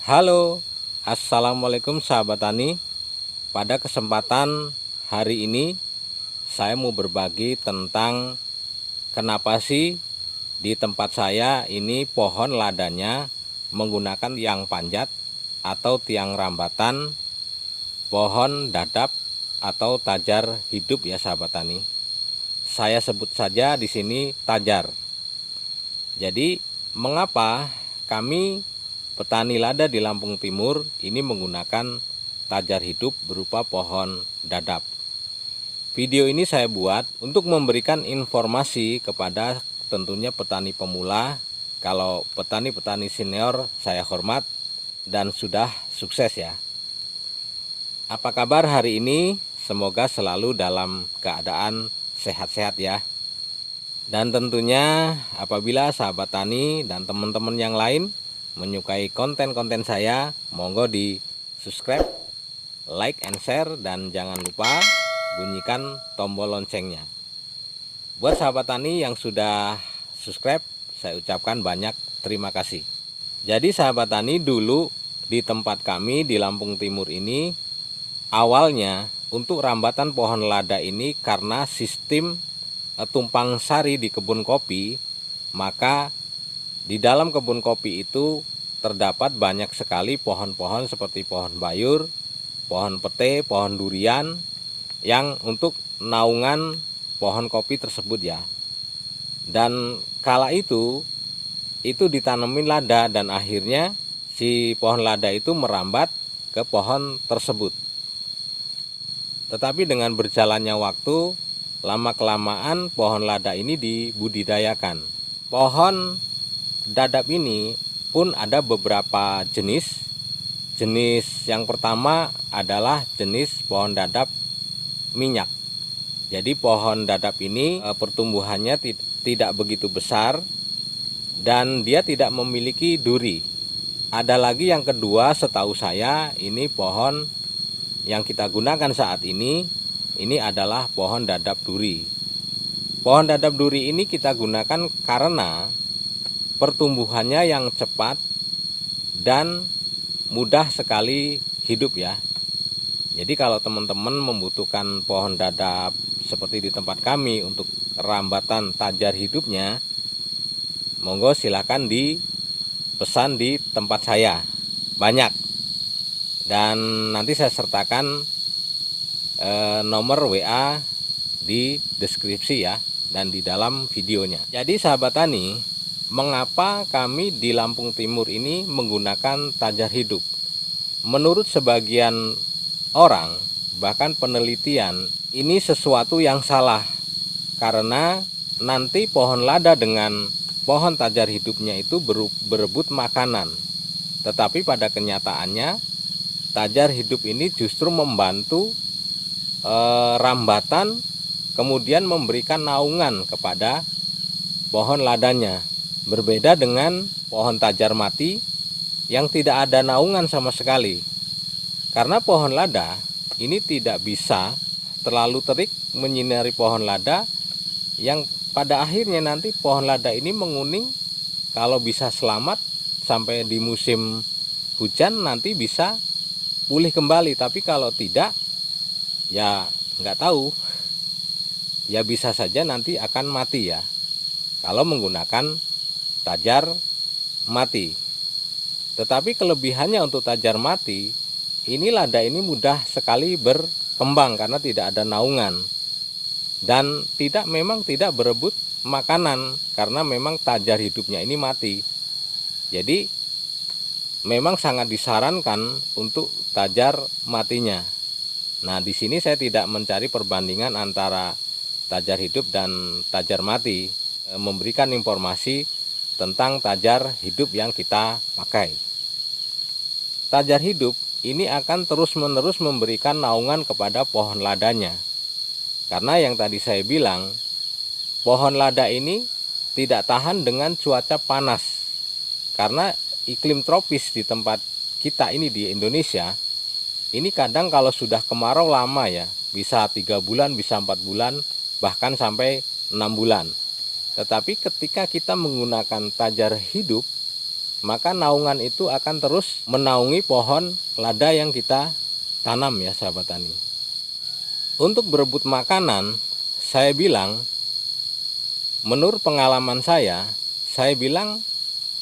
Halo, assalamualaikum sahabat tani. Pada kesempatan hari ini saya mau berbagi tentang kenapa sih di tempat saya ini pohon ladanya menggunakan tiang panjat atau tiang rambatan, pohon dadap atau tajar hidup ya sahabat tani. Saya sebut saja di sini tajar. Jadi mengapa kami petani lada di Lampung Timur ini menggunakan tajar hidup berupa pohon dadap? Video ini saya buat untuk memberikan informasi kepada tentunya petani pemula. Kalau petani-petani senior saya hormat dan sudah sukses ya. Apa kabar hari ini? Semoga selalu dalam keadaan sehat-sehat ya. Dan tentunya apabila sahabat tani dan teman-teman yang lain menyukai konten-konten saya, monggo di subscribe, like and share, dan jangan lupa bunyikan tombol loncengnya. Buat sahabat tani yang sudah subscribe, saya ucapkan banyak terima kasih. Jadi sahabat tani, dulu di tempat kami di Lampung Timur ini, awalnya untuk rambatan pohon lada ini karena sistem tumpang sari di kebun kopi, maka di dalam kebun kopi itu terdapat banyak sekali pohon-pohon seperti pohon bayur, pohon pete, pohon durian yang untuk naungan pohon kopi tersebut ya. Dan kala itu ditanemin lada dan akhirnya si pohon lada itu merambat ke pohon tersebut. Tetapi dengan berjalannya waktu, lama-kelamaan pohon lada ini dibudidayakan. Pohon dadap ini pun ada beberapa jenis. Jenis yang pertama adalah jenis pohon dadap minyak. Jadi pohon dadap ini pertumbuhannya tidak begitu besar dan dia tidak memiliki duri. Ada lagi yang kedua, setahu saya ini pohon yang kita gunakan saat ini adalah pohon dadap duri. Pohon dadap duri ini kita gunakan karena pertumbuhannya yang cepat dan mudah sekali hidup ya. Jadi kalau teman-teman membutuhkan pohon dadap seperti di tempat kami untuk rambatan tajar hidupnya, monggo silakan dipesan di tempat saya. Banyak. Dan nanti saya sertakan nomor WA di deskripsi ya dan di dalam videonya. Jadi sahabat tani, mengapa kami di Lampung Timur ini menggunakan tajar hidup? Menurut sebagian orang, bahkan penelitian, ini sesuatu yang salah. Karena nanti pohon lada dengan pohon tajar hidupnya itu berebut makanan. Tetapi pada kenyataannya, tajar hidup ini justru membantu rambatan, kemudian memberikan naungan kepada pohon ladanya. Berbeda dengan pohon tajar mati yang tidak ada naungan sama sekali. Karena pohon lada ini tidak bisa terlalu terik menyinari pohon lada yang pada akhirnya nanti pohon lada ini menguning. Kalau bisa selamat sampai di musim hujan nanti bisa pulih kembali. Tapi kalau tidak ya nggak tahu. Ya bisa saja nanti akan mati ya kalau menggunakan tajar mati. Tetapi kelebihannya untuk tajar mati, ini lada ini mudah sekali berkembang karena tidak ada naungan. Dan memang tidak berebut makanan karena memang tajar hidupnya ini mati. Jadi memang sangat disarankan untuk tajar matinya. Nah, di sini saya tidak mencari perbandingan antara tajar hidup dan tajar mati, memberikan informasi tentang tajar hidup yang kita pakai. Tajar hidup ini akan terus-menerus memberikan naungan kepada pohon ladanya. Karena yang tadi saya bilang, pohon lada ini tidak tahan dengan cuaca panas. Karena iklim tropis di tempat kita ini di Indonesia, ini kadang kalau sudah kemarau lama ya, bisa 3 bulan, bisa 4 bulan, bahkan sampai 6 bulan. Tetapi ketika kita menggunakan tajar hidup, maka naungan itu akan terus menaungi pohon lada yang kita tanam ya sahabat tani. Untuk berebut makanan, saya bilang, menurut pengalaman saya bilang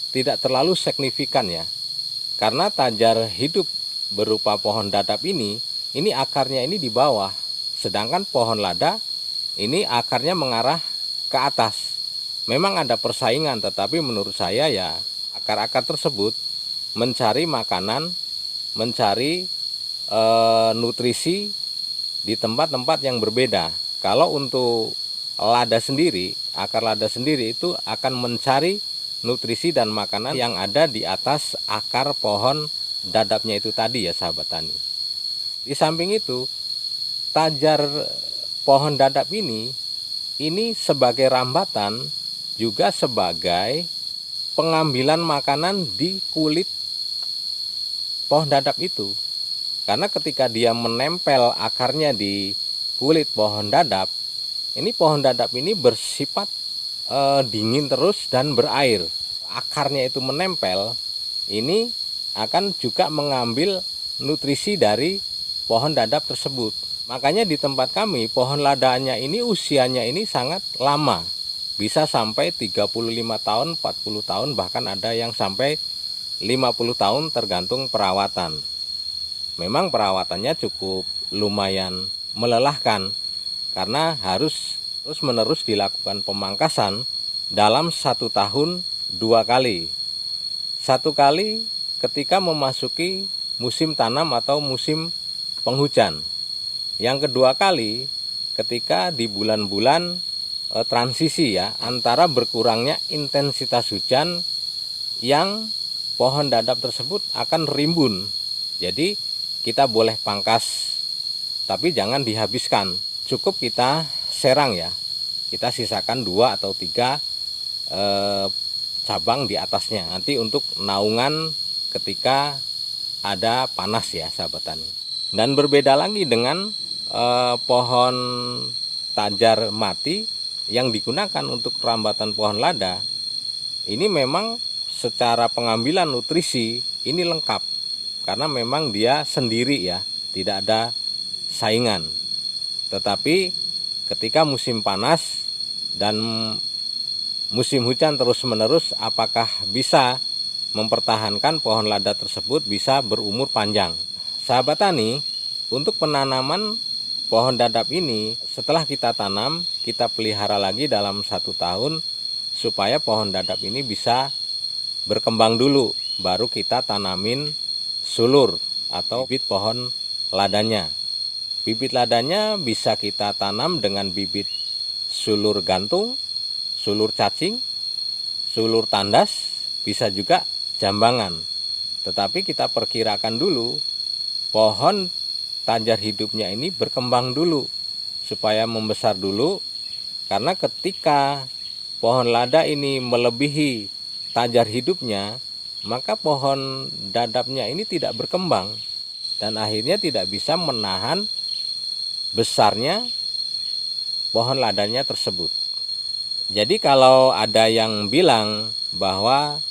tidak terlalu signifikan ya. Karena tajar hidup berupa pohon dadap ini akarnya ini di bawah. Sedangkan pohon lada ini akarnya mengarah ke atas. Memang ada persaingan, tetapi menurut saya ya akar-akar tersebut mencari makanan, mencari nutrisi di tempat-tempat yang berbeda. Kalau untuk lada sendiri, akar lada sendiri itu akan mencari nutrisi dan makanan yang ada di atas akar pohon dadapnya itu tadi ya sahabat tani. Di samping itu, tajar pohon dadap ini sebagai rambatan juga sebagai pengambilan makanan di kulit pohon dadap itu. Karena ketika dia menempel akarnya di kulit pohon dadap, ini pohon dadap ini bersifat dingin terus dan berair. Akarnya itu menempel, ini akan juga mengambil nutrisi dari pohon dadap tersebut. Makanya di tempat kami pohon ladanya ini usianya ini sangat lama. Bisa sampai 35 tahun, 40 tahun, bahkan ada yang sampai 50 tahun tergantung perawatan. Memang perawatannya cukup lumayan melelahkan karena harus terus-menerus dilakukan pemangkasan dalam 1 tahun 2 kali. 1 kali ketika memasuki musim tanam atau musim penghujan. Yang kedua kali ketika di bulan-bulan transisi ya, antara berkurangnya intensitas hujan yang pohon dadap tersebut akan rimbun. Jadi kita boleh pangkas, tapi jangan dihabiskan. Cukup kita serang ya. Kita sisakan 2 atau 3 cabang di atasnya. Nanti untuk naungan ketika ada panas ya sahabat tani. Dan berbeda lagi dengan pohon tajar mati yang digunakan untuk rambatan pohon lada. Ini memang secara pengambilan nutrisi ini lengkap. Karena memang dia sendiri ya, tidak ada saingan. Tetapi ketika musim panas dan musim hujan terus-menerus, apakah bisa mempertahankan pohon lada tersebut bisa berumur panjang? Sahabat tani, untuk penanaman pohon dadap ini setelah kita tanam, kita pelihara lagi dalam 1 tahun supaya pohon dadap ini bisa berkembang dulu, baru kita tanamin sulur atau bibit pohon ladanya. Bibit ladanya bisa kita tanam dengan bibit sulur gantung, sulur cacing, sulur tandas, bisa juga jambangan. Tetapi kita perkirakan dulu pohon tajar hidupnya ini berkembang dulu supaya membesar dulu, karena ketika pohon lada ini melebihi tajar hidupnya, maka pohon dadapnya ini tidak berkembang dan akhirnya tidak bisa menahan besarnya pohon ladanya tersebut. Jadi kalau ada yang bilang bahwa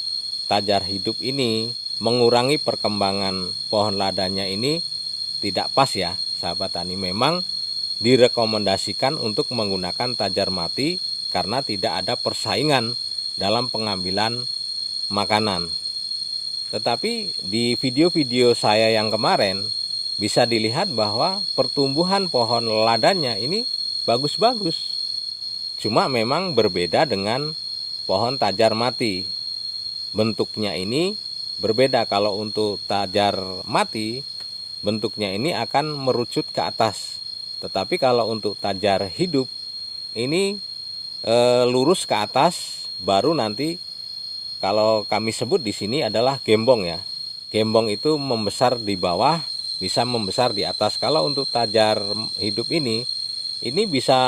tajar hidup ini mengurangi perkembangan pohon ladanya, ini tidak pas ya sahabat tani. Memang direkomendasikan untuk menggunakan tajar mati karena tidak ada persaingan dalam pengambilan makanan. Tetapi di video-video saya yang kemarin bisa dilihat bahwa pertumbuhan pohon ladanya ini bagus-bagus. Cuma memang berbeda dengan pohon tajar mati. Bentuknya ini berbeda. Kalau untuk tajar mati, bentuknya ini akan merucut ke atas. Tetapi kalau untuk tajar hidup, ini lurus ke atas, baru nanti kalau kami sebut di sini adalah gembong ya. Gembong itu membesar di bawah, bisa membesar di atas. Kalau untuk tajar hidup ini bisa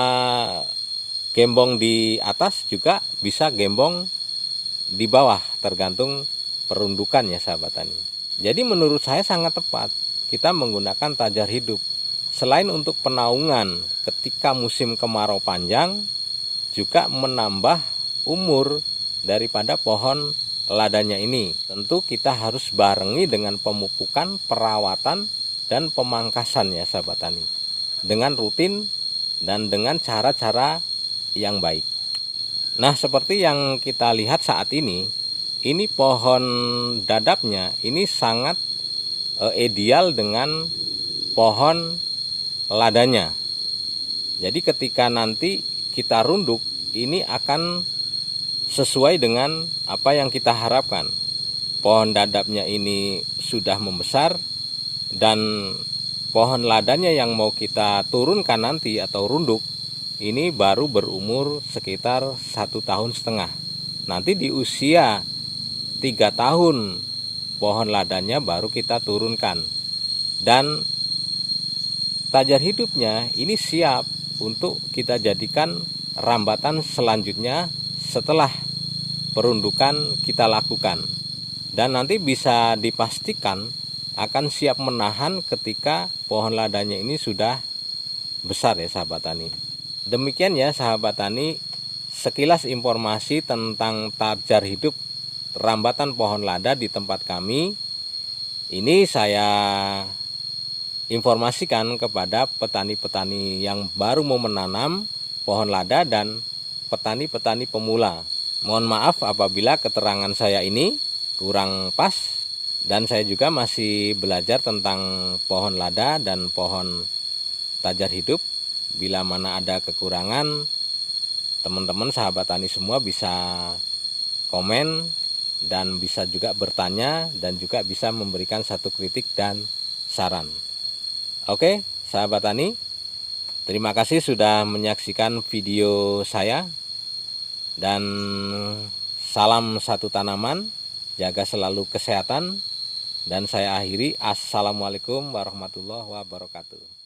gembong di atas, juga bisa gembong di bawah, tergantung perundukan ya sahabat tani. Jadi menurut saya sangat tepat kita menggunakan tajar hidup. Selain untuk penaungan ketika musim kemarau panjang, juga menambah umur daripada pohon ladanya ini. Tentu kita harus barengi dengan pemupukan, perawatan, dan pemangkasan ya sahabat tani, dengan rutin dan dengan cara-cara yang baik. Nah, seperti yang kita lihat saat ini pohon dadapnya ini sangat ideal dengan pohon ladanya. Jadi ketika nanti kita runduk, ini akan sesuai dengan apa yang kita harapkan. Pohon dadapnya ini sudah membesar, dan pohon ladanya yang mau kita turunkan nanti atau runduk ini baru berumur sekitar 1,5 tahun. Nanti di usia 3 tahun pohon ladanya baru kita turunkan, dan tajar hidupnya ini siap untuk kita jadikan rambatan selanjutnya setelah perundukan kita lakukan, dan nanti bisa dipastikan akan siap menahan ketika pohon ladanya ini sudah besar ya sahabat tani. Demikian ya sahabat tani, sekilas informasi tentang tajar hidup rambatan pohon lada di tempat kami. Ini saya informasikan kepada petani-petani yang baru mau menanam pohon lada dan petani-petani pemula. Mohon maaf apabila keterangan saya ini kurang pas, dan saya juga masih belajar tentang pohon lada dan pohon tajar hidup. Bila mana ada kekurangan, teman-teman sahabat tani semua bisa komen dan bisa juga bertanya, dan juga bisa memberikan satu kritik dan saran. Oke sahabat tani, terima kasih sudah menyaksikan video saya, dan salam satu tanaman, jaga selalu kesehatan, dan saya akhiri. Assalamualaikum warahmatullahi wabarakatuh.